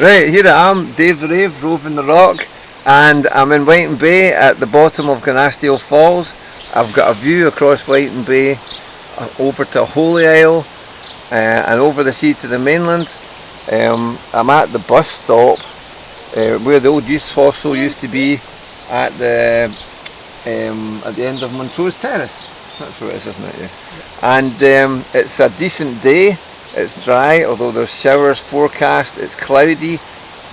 Right, here I am, Dave the Rave, roving the rock, and I'm in Whiting Bay at the bottom of Ganasdale Falls. I've got a view across Whiting Bay over to Holy Isle and over the sea to the mainland. I'm at the bus stop where the old youth hostel used to be at the end of Montrose Terrace. That's where it is, isn't it? Yeah. And it's a decent day. It's dry, although there's showers forecast. It's cloudy,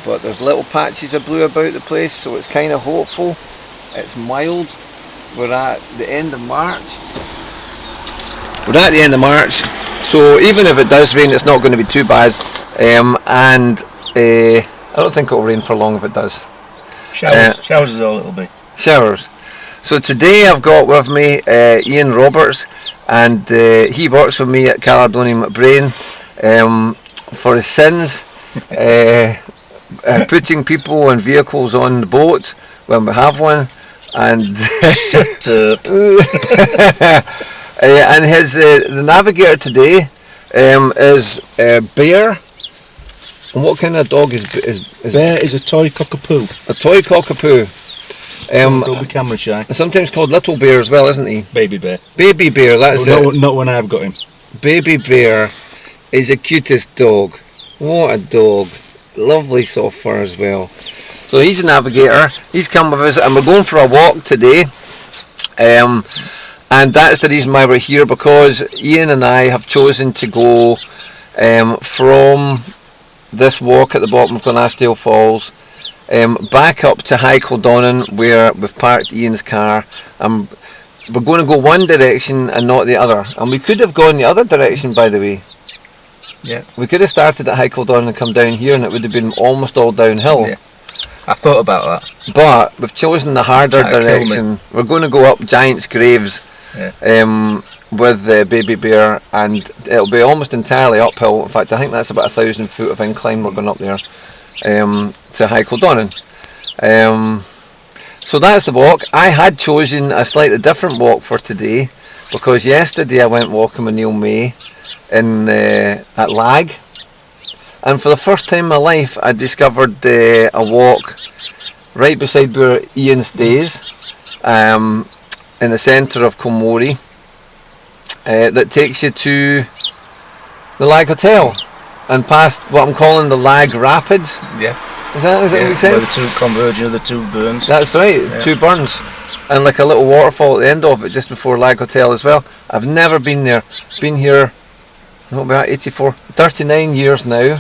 but there's little patches of blue about the place, so it's kind of hopeful. It's mild. We're at the end of March. So even if it does rain, it's not going to be too bad. And I don't think it'll rain for long if it does. Showers is all it'll be. Showers. So today I've got with me Ian Roberts, and he works with me at Kildonan McBrain for his sins, putting people and vehicles on the boat when we have one, and and his the navigator today is Bear. And what kind of dog is Bear? Is a toy cockapoo. A toy cockapoo. Don't be camera shy. Sometimes called Little Bear as well, isn't he? Baby Bear. Baby Bear, that's it. Not when I've got him. Baby Bear is the cutest dog. What a dog. Lovely soft fur as well. So he's a navigator. He's come with us and we're going for a walk today. And that's the reason why we're here, because Ian and I have chosen to go from this walk at the bottom of Ganasdale Falls back up to High Kildonan, where we've parked Ian's car. We're going to go one direction and not the other, and we could have gone the other direction, by the way. Yeah. We could have started at High Kildonan and come down here, and it would have been almost all downhill. Yeah. I thought about that, but we've chosen the harder direction. We're going to go up Giant's Graves. Yeah. With Baby Bear, and it'll be almost entirely uphill. In fact, I think that's about 1,000 foot of incline we're going up there to High Kildonan. So that's the walk. I had chosen a slightly different walk for today, because yesterday I went walking with Neil May at Lag, and for the first time in my life I discovered a walk right beside where Ian stays, in the centre of Kilmorey, that takes you to the Lag Hotel and past what I'm calling the Lag Rapids. Yeah. Does that make sense? Where the two converging of the two burns. That's right, yeah. Two burns. And like a little waterfall at the end of it, just before Lag Hotel as well. I've never been there. Been here, about 39 years now.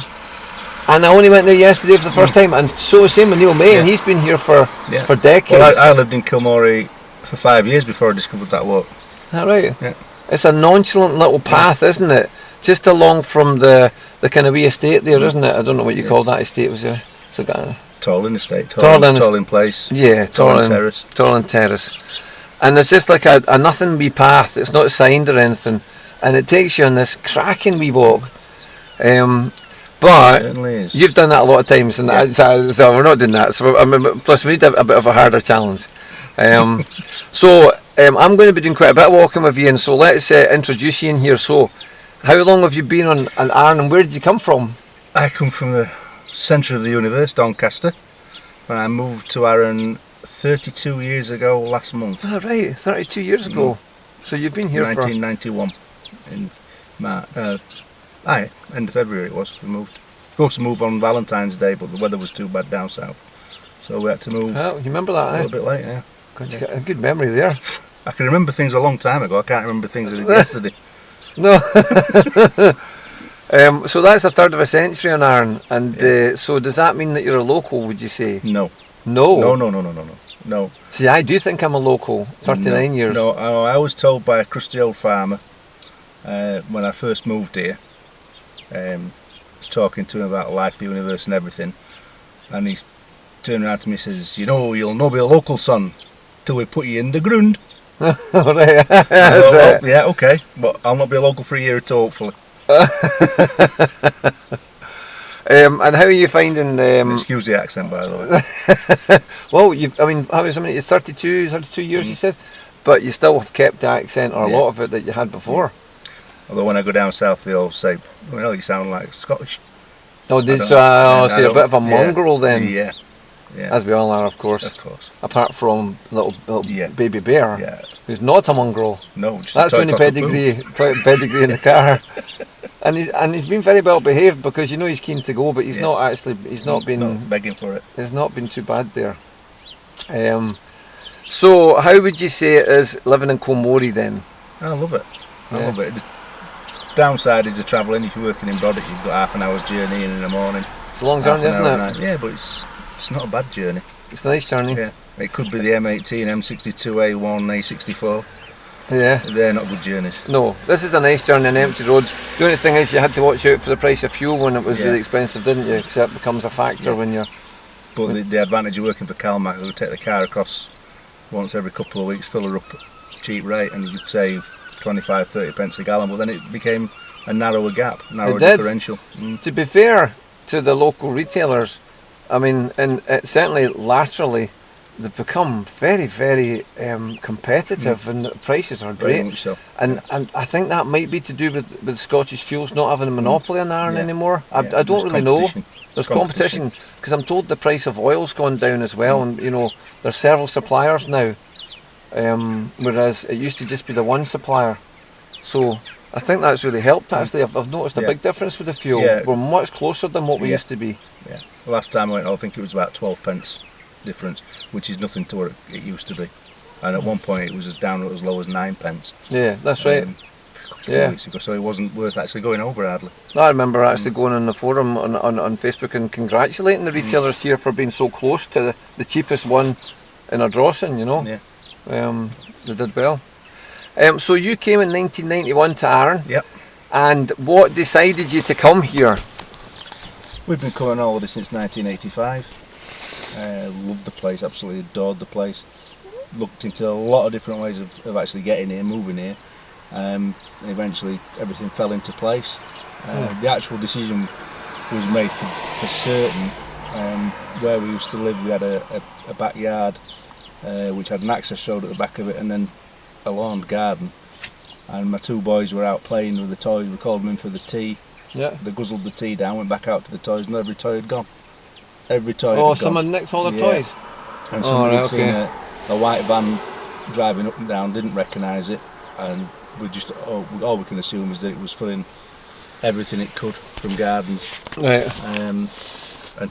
And I only went there yesterday for the first time. And so same with Neil May, and he's been here for decades. Well, I lived in Kilmorey for 5 years before I discovered that walk. Is that right? Yeah. It's a nonchalant little path, isn't it? Just along from the kind of wee estate there, isn't it? I don't know what you call that estate. Was there? It's like a Torlin estate. Torlin place. Yeah, Torlin Terrace. Torlin Terrace. And it's just like a nothing wee path. It's not signed or anything, and it takes you on this cracking wee walk. But you've done that a lot of times, and so we're not doing that. So plus we need a bit of a harder challenge. So I'm going to be doing quite a bit of walking with Ian, so let's introduce Ian here. So how long have you been on Arran, and where did you come from? I come from the centre of the universe, Doncaster, when I moved to Arran 32 years ago last month. Oh, right, 32 years ago. So you've been here 1991 in end of February it was we moved. Supposed to move on Valentine's Day, but the weather was too bad down south, so we had to move. Oh, you remember that? A little bit late, yeah. God, you got a good memory there. I can remember things a long time ago. I can't remember things that I did yesterday. No. So that's a third of a century on Arran, and so does that mean that you're a local, would you say? No. No? No. See, I do think I'm a local, 39 years. No, I was told by a crusty old farmer when I first moved here, talking to him about life, the universe and everything, and he turned around to me and says, you know, you'll not be a local, son, till we put you in the ground. Right. Yeah, okay, but I'll not be a local for a year or two, hopefully. And how are you finding excuse the accent, by the way. Well, how many 32 years you said, but you still have kept the accent, or a lot of it, that you had before. Although when I go down south they all say, well, you sound like Scottish. Oh, did I so? don't- I See, a don't- bit of a mongrel then, Yeah, yeah, as we all are, of course. of course. Apart from little Yeah. baby bear, Yeah, who's not a mongrel. no, just That's a the only pedigree in the car. And he's been very well behaved, because you know he's keen to go, but he's Yes. not actually. He's not been. Not begging for it. It's not been too bad there. So how would you say it is living in Kilmorey then? I love it. I Yeah. love it. The downside is the travelling. If you're working in Broddick, you've got half an hour's journey in the morning. It's a long half journey, an isn't hour it? at night. Yeah, but it's not a bad journey. It's a nice journey. Yeah, it could be the M18, M62, A1, A64. Yeah. They're not good journeys. No, this is a nice journey on empty roads. The only thing is you had to watch out for the price of fuel when it was Yeah. really expensive, didn't you? Because that becomes a factor Yeah. when you're... But the advantage of working for Calmac, I would take the car across once every couple of weeks, fill her up at cheap rate, and you'd save 25, 30 pence a gallon. But then it became a narrower gap, narrower did. differential. Mm. To be fair to the local retailers, I mean, and certainly laterally, they've become very, very competitive, and the prices are Very great. much so. And I think that might be to do with Scottish Fuels not having a monopoly on Arran Yeah. anymore. I Yeah, don't there's really know. competition. There's competition, because I'm told the price of oil's gone down as well, and you know there's several suppliers now, whereas it used to just be the one supplier. So I think that's really helped. Actually, I've noticed a Yeah. big difference with the fuel. Yeah. We're much closer than what we Yeah. used to be. Yeah. The last time I went, I think it was about 12 pence difference, which is nothing to what it used to be. And at one point it was down as low as 9 pence. Yeah, that's right. A couple Yeah. of weeks ago, so it wasn't worth actually going over hardly. I remember actually going on the forum on Facebook and congratulating the retailers here for being so close to the cheapest one in Ardrossan, you know. Yeah. They did well. So you came in 1991 to Arran, Yep. and what decided you to come here? We've been coming on holiday since 1985. Loved the place, absolutely adored the place. Looked into a lot of different ways of actually getting here, moving here. Eventually everything fell into place. The actual decision was made for certain. Where we used to live, we had a backyard which had an access road at the back of it, and then a lawn garden. And my two boys were out playing with the toys. We called them in for the tea. Yeah. They guzzled the tea down, went back out to the toys, and every toy had gone. Every toy had Oh, gone. someone nicked all the Yeah. toys. And Oh, somebody right, had seen okay. a white van driving up and down, didn't recognise it, and we just all we can assume is that it was filling everything it could from gardens Right, and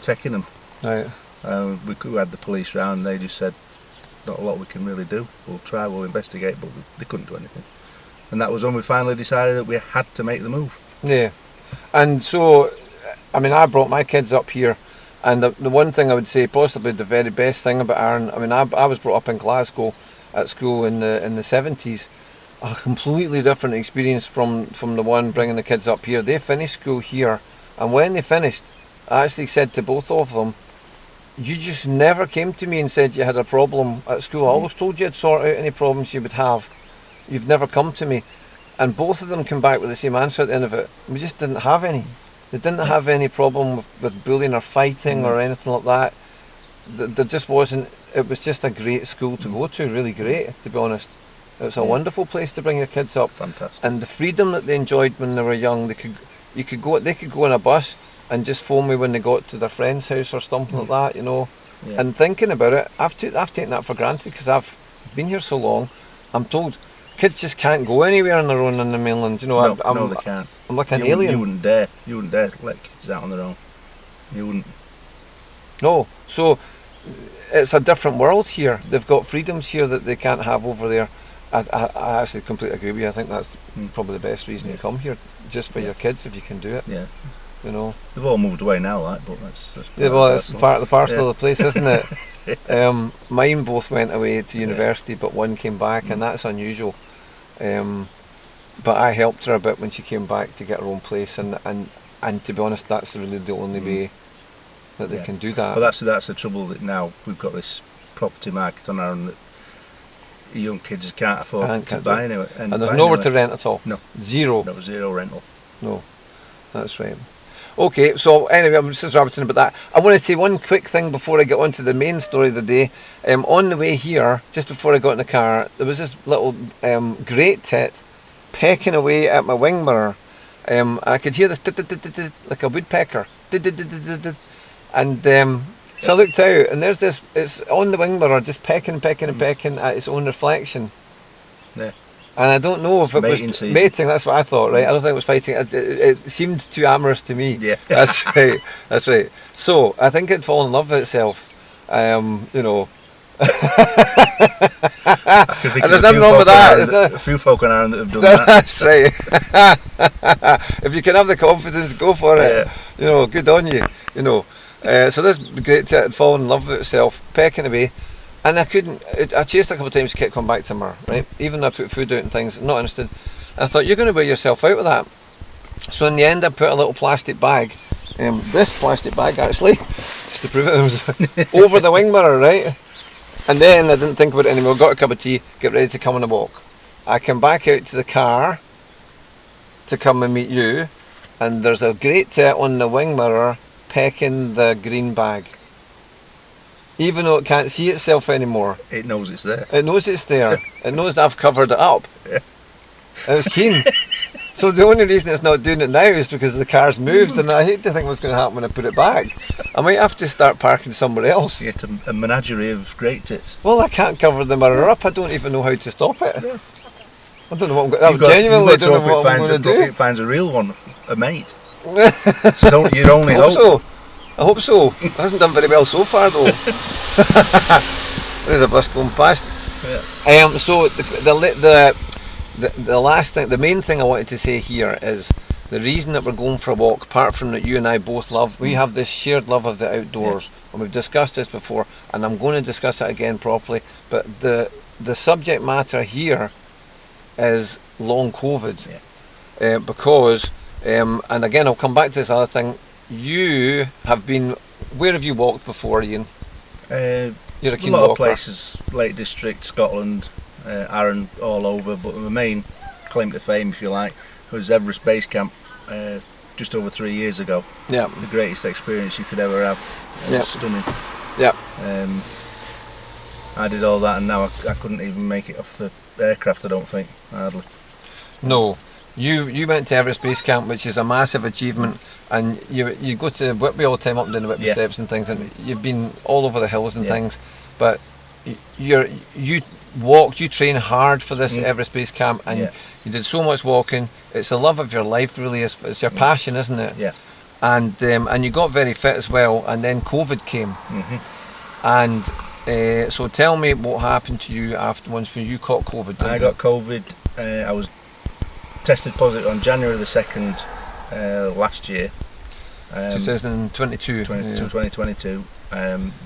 taking them. right. We had the police round, and they just said, not a lot we can really do. We'll try, we'll investigate, but they couldn't do anything. And that was when we finally decided that we had to make the move. Yeah. And so, I mean, I brought my kids up here, and the one thing I would say, possibly the very best thing about Arran, I mean, I was brought up in Glasgow at school in the 70s, a completely different experience from the one bringing the kids up here. They finished school here, and when they finished, I actually said to both of them, you just never came to me and said you had a problem at school. I always told you I'd sort out any problems you would have. You've never come to me. And both of them came back with the same answer at the end of it. We just didn't have any. They didn't have any problem with bullying or fighting or anything like that. There just wasn't. It was just a great school to go to, really great, to be honest. It's a wonderful place to bring your kids up. Fantastic. And the freedom that they enjoyed when they were young, they could go on a bus and just phone me when they got to their friend's house or something like that, you know. Yeah. And thinking about it, I've taken that for granted because I've been here so long. I'm told kids just can't go anywhere on their own in the mainland, you know. No, they can't. I'm like an You alien. wouldn't dare. You wouldn't dare to let kids out on their own. You wouldn't. No, so it's a different world here. They've got freedoms here that they can't have over there. I actually completely agree with you. I think that's probably the best reason to come here, just for your kids if you can do it. Yeah. You know. They've all moved away now, like, but that's Yeah, well, it's part of the parcel Yeah. of the place, isn't it? Mine both went away to university, but one came back, and that's unusual. But I helped her a bit when she came back to get her own place, and to be honest, that's really the only way that they can do that. But that's the trouble, that now we've got this property market on our own that young kids can't afford to buy anyway. And there's nowhere to rent at all. No. Zero. No, zero rental. No, that's right. Okay, so anyway, I'm just rabbiting about that. I want to say one quick thing before I get on to the main story of the day. On the way here, just before I got in the car, there was this little great tit pecking away at my wing mirror. I could hear this like a woodpecker. And so I looked out, and there's this. It's on the wing mirror, just pecking at its own reflection. Yeah. And I don't know if it Mating was season. mating. That's what I thought, right? I don't think it was fighting. It seemed too amorous to me. Yeah. That's right. That's right. So I think it'd fall in love with itself. You know. And there's nothing wrong with that. A few folk on Arran that have done that. That's right. If you can have the confidence, go for it. Yeah. You know, good on you. You know. So this great tit had fallen in love with itself, pecking away, and I couldn't. I chased a couple of times, kept coming back to her, right? Even though I put food out and things, not interested. And I thought, you're going to wear yourself out with that. So in the end, I put a little plastic bag, this plastic bag actually, just to prove it, was over the wing mirror, right? And then I didn't think about it anymore. Got a cup of tea, get ready to come on a walk. I come back out to the car to come and meet you, and there's a great tit on the wing mirror pecking the green bag. Even though it can't see itself anymore. It knows it's there. It knows it's there. It knows I've covered it up. Yeah. And it's keen. So the only reason it's not doing it now is because the car's moved, and I hate to think what's going to happen when I put it back. I might have to start parking somewhere else. You get a menagerie of great tits. Well, I can't cover the mirror up. I don't even know how to stop it. Yeah. I don't know what I'm going to do. Genuinely don't know what I'm going to do. It finds a real one, a mate. So you'd only hope. So. I hope so. It hasn't done very well so far though. There's a bus going past. Yeah. So the last thing, the main thing I wanted to say here is the reason that we're going for a walk, apart from that you and I both love, we have this shared love of the outdoors, and we've discussed this before, and I'm going to discuss it again properly. But the subject matter here is long COVID, because and again I'll come back to this other thing. You have been. Where have you walked before, Ian? You're a keen lot walker. Of places, Lake District, Scotland, Arran, all over. But the main claim to fame, if you like, was Everest Base Camp just over 3 years ago. Yeah. The greatest experience you could ever have. It was stunning. Yeah. I did all that, and now I couldn't even make it off the aircraft. I don't think, hardly. No. You went to Everest Base Camp, which is a massive achievement, and you go to Whitby all the time, up and down the Whitby steps and things, and you've been all over the hills and things, but you train hard for this Everest Base Camp, and you did so much walking. It's the love of your life, really. It's your passion, isn't it? Yeah. And you got very fit as well, and then COVID came, and so tell me what happened to you once you caught COVID. I got COVID. I was tested positive on January the 2nd last year. 2022. 2022.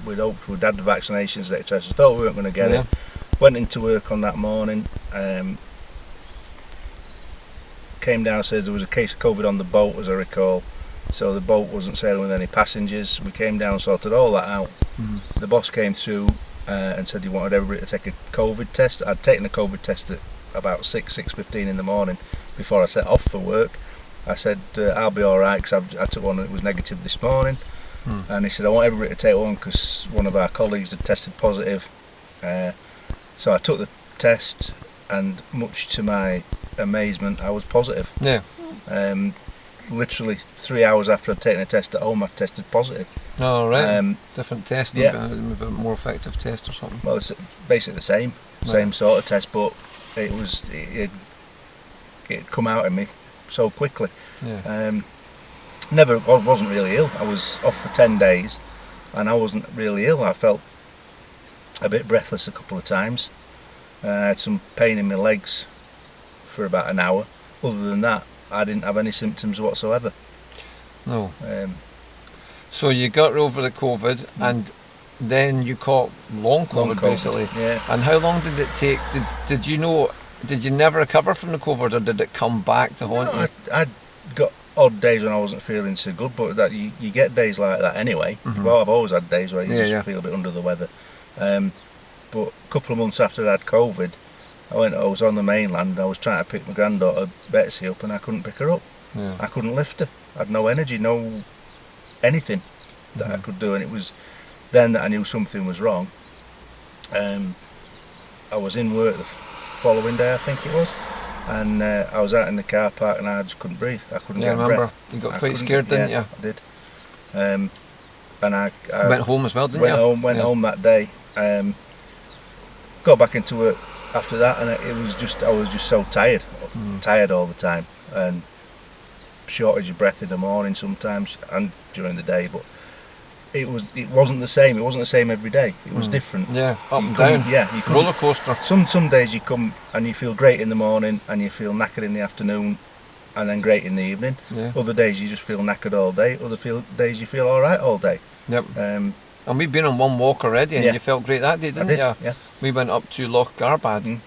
We'd hoped we'd had the vaccinations, etc. So thought we weren't going to get it. Went into work on that morning. Came downstairs. There was a case of COVID on the boat, as I recall. So the boat wasn't sailing with any passengers. We came down, sorted all that out. The boss came through and said he wanted everybody to take a COVID test. I'd taken a COVID test at about 6:15 in the morning before I set off for work. I said I'll be alright, because I took one that was negative this morning. And he said I want everybody to take one because one of our colleagues had tested positive. So I took the test, and much to my amazement I was positive. Literally 3 hours after I'd taken a test at home, I tested positive. Oh, right. Different test, maybe a more effective test or something. Well, it's basically the same sort of test, but it come out of me so quickly. Wasn't really ill. I was off for 10 days, and I wasn't really ill. I felt a bit breathless a couple of times. I had some pain in my legs for about an hour. Other than that, I didn't have any symptoms whatsoever. No. So you got over the COVID, and then you caught long COVID, basically. Yeah. And how long did it take? Did you know? Did you never recover from the COVID, or did it come back to haunt you? I got odd days when I wasn't feeling so good, but that you get days like that anyway. Well, I've always had days where you just feel a bit under the weather. But a couple of months after I had COVID, I was on the mainland, and I was trying to pick my granddaughter Betsy up, and I couldn't pick her up. I couldn't lift her. I had no energy, no anything that I could do, and it was then that I knew something was wrong. I was in work the following day, I think it was, and I was out in the car park, and I just couldn't breathe. I couldn't get a breath. You got quite scared, didn't you? I did. And I went home as well, didn't you? Went home that day. Got back into it after that, and I was just so tired, tired all the time, and shortage of breath in the morning sometimes and during the day. But it wasn't the same. It wasn't the same every day. It was different. Yeah, up and down. Yeah, you come, roller coaster. Some days you come and you feel great in the morning, and you feel knackered in the afternoon, and then great in the evening. Yeah. Other days you just feel knackered all day. Days you feel all right all day. Yep. And we've been on one walk already, and Yeah. you felt great that day, didn't you? Yeah. We went up to Loch Garbad,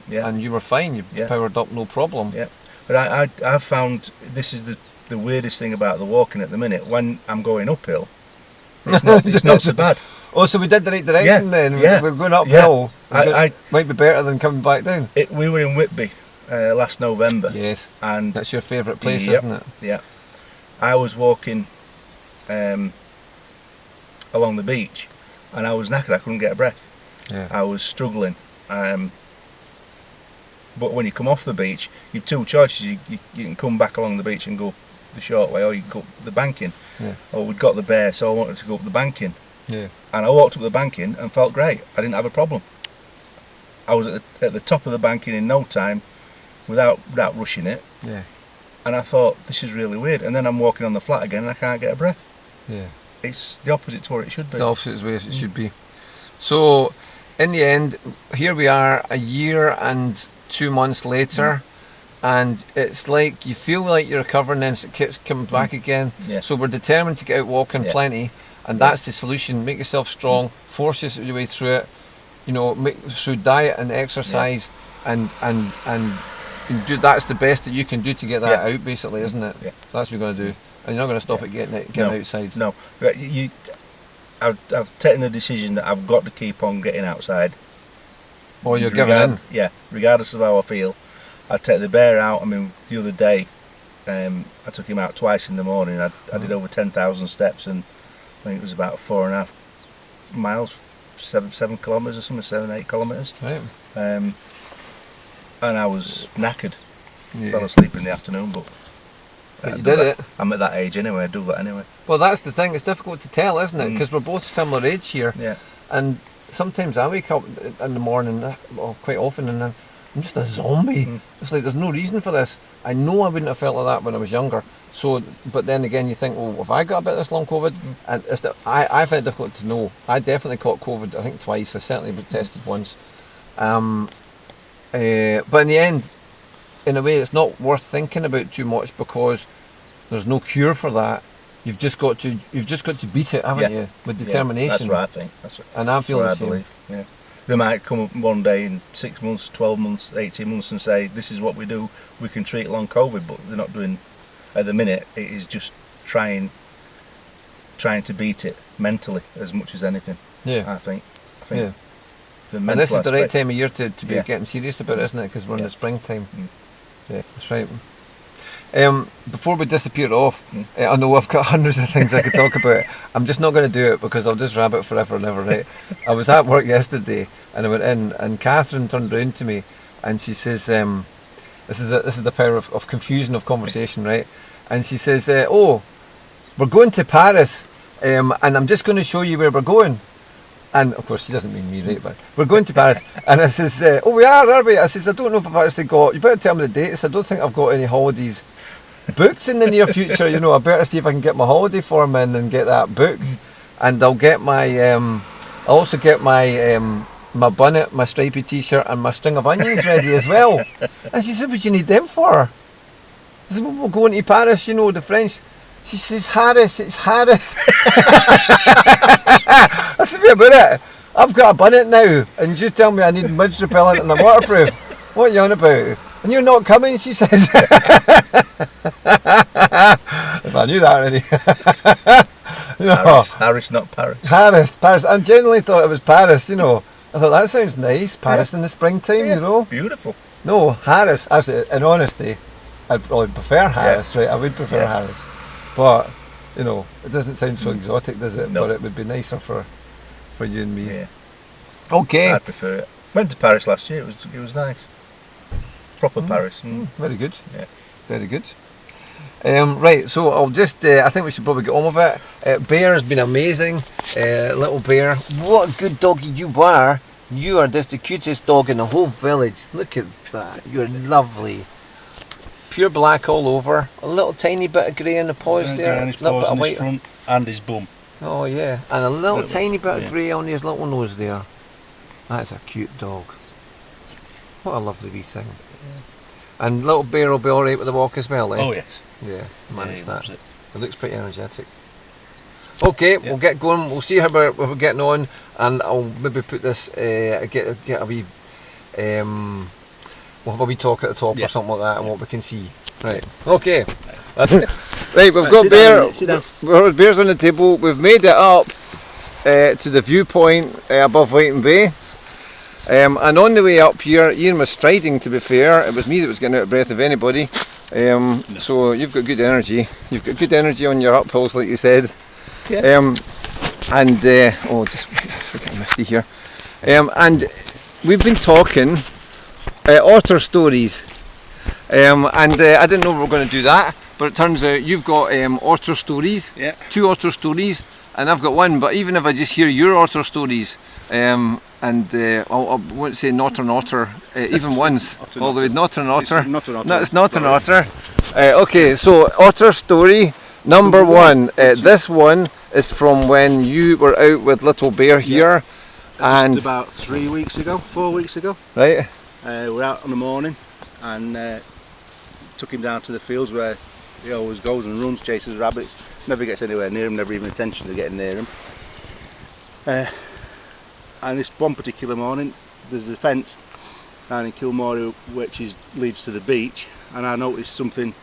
Yeah. and you were fine. You powered up, no problem. Yeah. But I've found this is the weirdest thing about the walking at the minute. When I'm going uphill, it's not so bad. Oh, so we did the right direction then. Yeah. We're going uphill. I might be better than coming back down. We were in Whitby last November. Yes. And that's your favourite place, yep, isn't it? Yeah. I was walking along the beach, and I was knackered. I couldn't get a breath. Yeah. I was struggling. But when you come off the beach, you've two choices. You can come back along the beach and go the short way, or you can go up the banking. Yeah. Or we'd got the bear, so I wanted to go up the banking. Yeah. And I walked up the banking and felt great. I didn't have a problem. I was at the top of the banking in no time, without rushing it. Yeah. And I thought, this is really weird. And then I'm walking on the flat again, and I can't get a breath. Yeah. It's the opposite to where it should be. It's the opposite way it should be. So, in the end, here we are, a year and 2 months later, and it's like you feel like you're recovering, then it keeps coming back again. Yeah. So we're determined to get out walking plenty, and that's the solution. Make yourself strong, force your way through it. You know, through diet and exercise, and do. That's the best that you can do to get that out, basically, isn't it? Yeah. That's what you're going to do, and you're not going to stop it getting outside. No, I've taken the decision that I've got to keep on getting outside. Or you're giving in. Yeah, regardless of how I feel. I take the bear out. I mean, the other day, I took him out twice in the morning. I did over 10,000 steps, and I think it was about 4.5 miles, 7 kilometres or something, 7-8 kilometres. Right. And I was knackered. Yeah. Fell asleep in the afternoon, but you did it. I'm at that age anyway. I do that anyway. Well, that's the thing. It's difficult to tell, isn't it? Because we're both similar age here. Yeah. And sometimes I wake up in the morning, well, quite often, and I'm just a zombie. It's like there's no reason for this. I know I wouldn't have felt like that when I was younger. So, but then again, you think, well, have I got a bit of this long COVID? And I find it difficult to know. I definitely caught COVID, I think twice. I certainly was tested once. But in the end, in a way, it's not worth thinking about too much, because there's no cure for that. You've just got to beat it, haven't you? With determination. That's what I think. That's what, and I feel the I same. believe. Yeah. They might come up one day in 6 months, 12 months, 18 months and say, this is what we do. We can treat long COVID, but they're not doing. At the minute, it is just trying to beat it mentally as much as anything. Yeah. I think. Yeah. And this is the right time of year to be getting serious about it, isn't it? Because we're in the springtime. Yeah, that's right. Before we disappear off, I know I've got hundreds of things I could talk about. I'm just not going to do it, because I'll just rabbit forever and ever, right? I was at work yesterday, and I went in, and Catherine turned around to me, and she says, this is the power of confusion of conversation, right? And she says, oh, we're going to Paris, and I'm just going to show you where we're going. And of course she doesn't mean me, right? But we're going to Paris. And I says, oh, we are we? I says, I don't know if I've actually got, you better tell me the dates. I don't think I've got any holidays booked in the near future. You know, I better see if I can get my holiday form in and get that booked. And I'll get my, I'll also get my my bonnet, my stripy t-shirt, and my string of onions ready as well. And she said, what do you need them for? I said, well, we're going to Paris, you know, the French. She says, Harris, it's Harris. I said, wait about it. I've got a bonnet now, and you tell me I need midge repellent and a waterproof. What are you on about? And you're not coming, she says. If I knew that already. You know, Harris, not Paris. Paris. I genuinely thought it was Paris, you know. I thought, that sounds nice, Paris in the springtime, you know. Beautiful. No, Harris, actually, in honesty, I'd probably prefer Harris, right? I would prefer Harris. But, you know, it doesn't sound so exotic, does it? No. But it would be nicer for you and me. Yeah. Okay. I prefer it. Went to Paris last year. It was nice. Proper Paris. Very good. Yeah. Very good. Right, so I'll just, I think we should probably get on with it. Bear has been amazing. Little Bear, what a good doggy you are. You are just the cutest dog in the whole village. Look at that, you're lovely. Pure black all over. A little tiny bit of grey in the paws there. And his Little bit paws of and his white. front and his bum. Oh yeah, and a little tiny bit of yeah. grey on his little nose there. That's a cute dog. What a lovely wee thing. And little Bear will be alright with the walk as well, eh? Oh yes. Yeah, manage that. It. It looks pretty energetic. Okay, we'll get going. We'll see how we're getting on, and I'll maybe put this, get a wee, we'll have a wee talk at the top or something like that, and what we can see. Right. Okay. Right, we've got Bear. Bear's on the table. We've made it up to the viewpoint above Whiting Bay. And on the way up here, Ian was striding, to be fair. It was me that was getting out of breath, if anybody. So you've got good energy. You've got good energy on your uphills, like you said. Yeah. Just getting misty here. And we've been talking otter stories. I didn't know we were going to do that, but it turns out you've got otter stories. Yeah. 2 otter stories, and I've got 1. But even if I just hear your otter stories, I won't say not an otter, even once. Although not an otter. It's not an otter. No, it's not an otter. Okay, so otter story number 1. This one is from when you were out with Little Bear here. And just about 4 weeks ago. Right. We're out in the morning and took him down to the fields where he always goes and runs, chases rabbits. Never gets anywhere near him, never even attention to getting near him. And this one particular morning, there's a fence down in Kildonan which leads to the beach, and I noticed something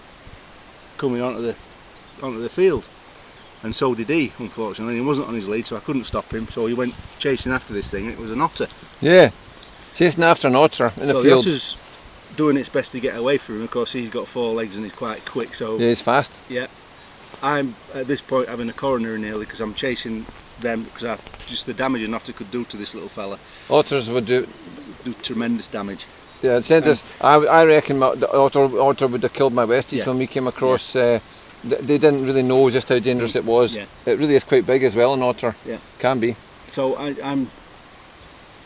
coming onto the field, and so did he. Unfortunately, he wasn't on his lead, so I couldn't stop him. So he went chasing after this thing, and it was an otter. Yeah, chasing after an otter in the field. So the otter's doing its best to get away from him. Of course, he's got 4 legs and he's quite quick. So yeah, he's fast. Yeah, I'm at this point having a coronary nearly because I'm chasing them because just the damage an otter could do to this little fella. Otters would do tremendous damage. Yeah, it said this. I reckon the otter would have killed my Westies when we came across. They didn't really know just how dangerous it was. Yeah. It really is quite big as well, an otter. Yeah, can be. So I'm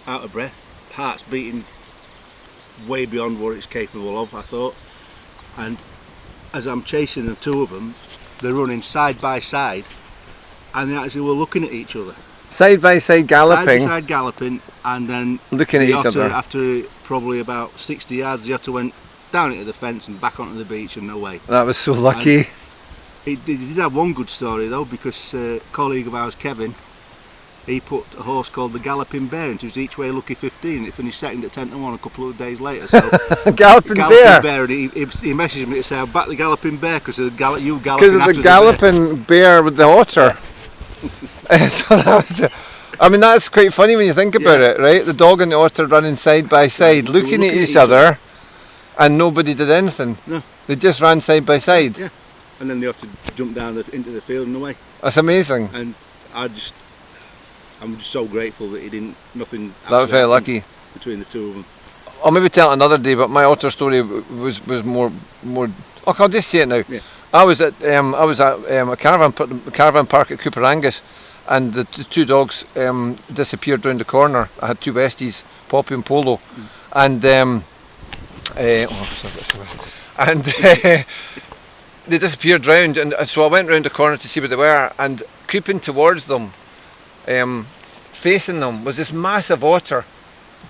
out of breath, heart's beating way beyond what it's capable of, I thought. And as I'm chasing the 2 of them, they're running side by side, and they actually were looking at each other. Side by side galloping. Side by side galloping, and then looking at each other. After probably about 60 yards, the otter went down into the fence and back onto the beach and away. That was so lucky. He did have one good story though, because a colleague of ours, Kevin, he put a horse called the Galloping Bear into his Each Way Lucky 15. It finished second at 10-1 a couple of days later. So Galloping Bear. And he messaged me to say, "I'll back the Galloping Bear because you galloping because of the Galloping Bear with the otter." So that was. I mean, that's quite funny when you think about it, right? The dog and the otter running side by side, looking at each other, and nobody did anything. No. They just ran side by side. Yeah. And then the otter jumped down into the field and away. That's amazing. And I'm just so grateful that nothing. That was very lucky between the 2 of them. I'll maybe tell it another day, but my otter story was more. Oh, I'll just say it now. Yeah. I was at a caravan park at Cooperangus, and the 2 dogs disappeared round the corner. I had 2 Westies, Poppy and Polo, and they disappeared round, and so I went round the corner to see where they were, and creeping towards them, facing them was this massive otter,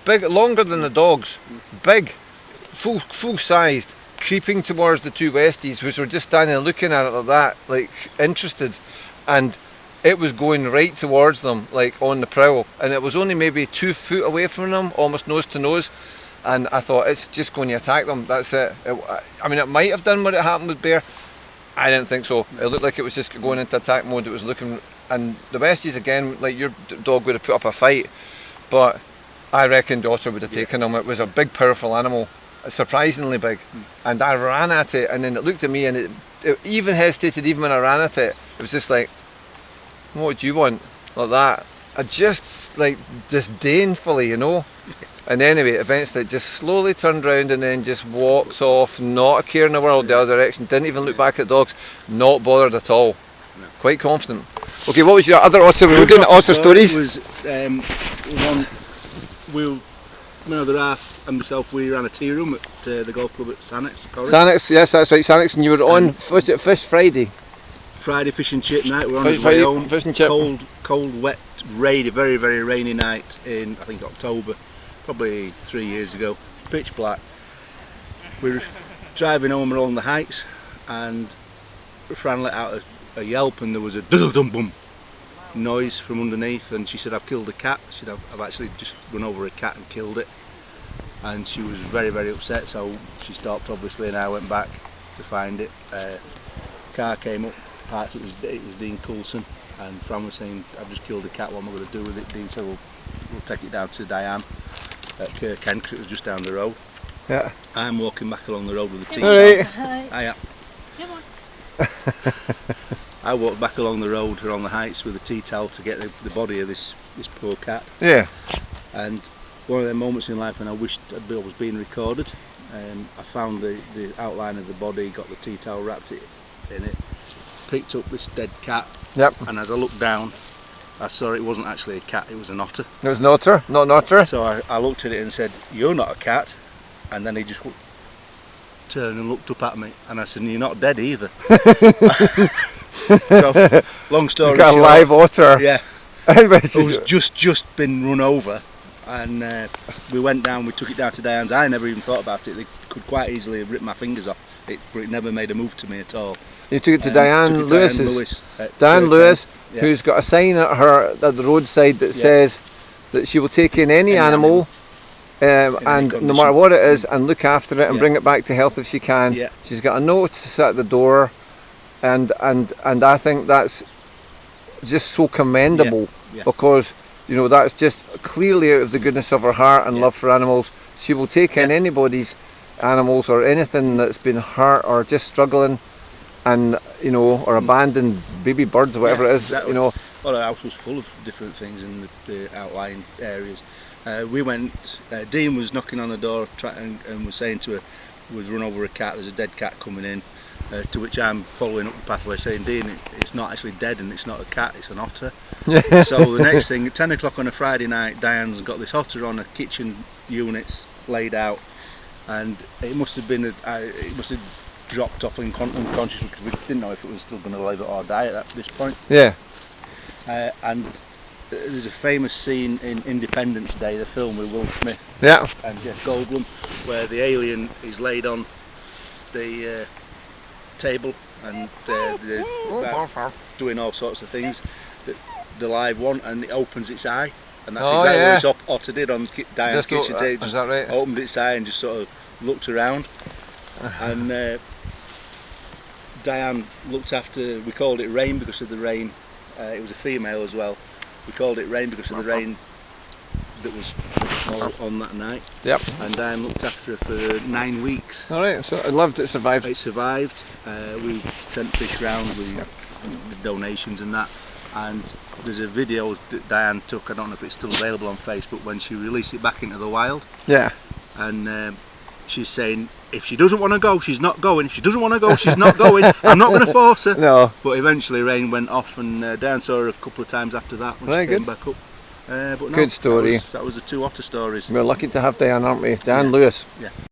big, longer than the dogs, big, full sized, creeping towards the 2 Westies, which were just standing and looking at it like that, like interested, and it was going right towards them, like on the prowl, and it was only maybe 2 foot away from them, almost nose to nose. And I thought, it's just going to attack them, that's it. I mean, it might have done what it happened with Bear. I didn't think so. It looked like it was just going into attack mode. It was looking, and the Westies again, like your dog would have put up a fight, but I reckon the otter would have taken him. It was a big, powerful animal, surprisingly big, and I ran at it, and then it looked at me, and it even hesitated even when I ran at it. It was just like, what do you want? Like that. just like disdainfully, you know. And anyway, eventually it just slowly turned round and then just walked off, not a care in the world the other direction, didn't even look back at the dogs, not bothered at all. No. Quite confident. Okay, what was your other otter? We were doing otter stories. My other half and myself, we ran a tea room at the golf club at Sannox. Sannox, yes, that's right, Sannox, and you were on, was it Fish Friday? Friday fish and chip night. We were on Fish his way Friday, home. fish and chip. Cold, wet, rainy, very, very rainy night in, I think, October, probably 3 years ago. Pitch black. We were driving home along the heights, and Fran let out a yelp, and there was a dum-dum-bum noise from underneath, and she said, "I've killed a cat." She said, "I've actually just run over a cat and killed it," and she was very, very upset. So she stopped, obviously, and I went back to find it. Car came up, parked. It was Dean Coulson, and Fran was saying, "I've just killed a cat. What am I going to do with it?" Dean said, "We'll take it down to Diane at Kirkend, because it was just down the road." Yeah. I'm walking back along the road with a tea towel. Hiya. Come on. I walked back along the road or on the heights with a tea towel to get the body of this poor cat. Yeah. And one of them moments in life when I wished I was being recorded. I found the outline of the body, got the tea towel, wrapped it in it, picked up this dead cat. Yep. And as I looked down, I saw it wasn't actually a cat, it was an otter. It was an otter, not an otter. So I looked at it and said, "You're not a cat." And then he just turned and looked up at me, and I said, "You're not dead either." So, long story short, a live otter. Yeah. It was just been run over, and we went down. We took it down to Diane's. I never even thought about it. They could quite easily have ripped my fingers off. But it never made a move to me at all. You took it to Diane Lewis's. Diane Lewis, yeah. Who's got a sign at the roadside that says that she will take in any animal. And no matter what it is, and look after it and bring it back to health if she can. Yeah. She's got a notice at the door, and I think that's just so commendable, because you know that's just clearly out of the goodness of her heart and love for animals. She will take in anybody's animals or anything that's been hurt or just struggling, and you know, or abandoned baby birds or whatever it is. Exactly. You know, well, the house was full of different things in the outlying areas. We went. Dean was knocking on the door and was saying to her, "We've run over a cat. There's a dead cat coming in." To which I'm following up the pathway, saying, "Dean, it's not actually dead, and it's not a cat. It's an otter." So the next thing, at 10 o'clock on a Friday night, Diane's got this otter on her kitchen units laid out, and it must have been it must have dropped off unconscious, because we didn't know if it was still going to live or die at this point. Yeah. And there's a famous scene in Independence Day, the film with Will Smith and Jeff Goldblum, where the alien is laid on the table and doing all sorts of things, the live one, and it opens its eye, and that's exactly what this otter did on Diane's kitchen table. Is that right? Opened its eye and just sort of looked around, and Diane looked after. We called it Rain because of the rain. It was a female as well. We called it Rain because of the rain that was on that night. Yep. And Diane looked after her for 9 weeks. All right. So I loved it. Survived. It survived. We sent fish round with the donations and that. And there's a video that Diane took. I don't know if it's still available on Facebook, when she released it back into the wild. Yeah. And she's saying, if she doesn't want to go, she's not going. If she doesn't want to go, she's not going. I'm not going to force her. No. But eventually Rain went off, and Diane saw her a couple of times after that when she came back up. But no, good story. That was the two otter stories. We're lucky to have Diane, aren't we? Diane Lewis. Yeah.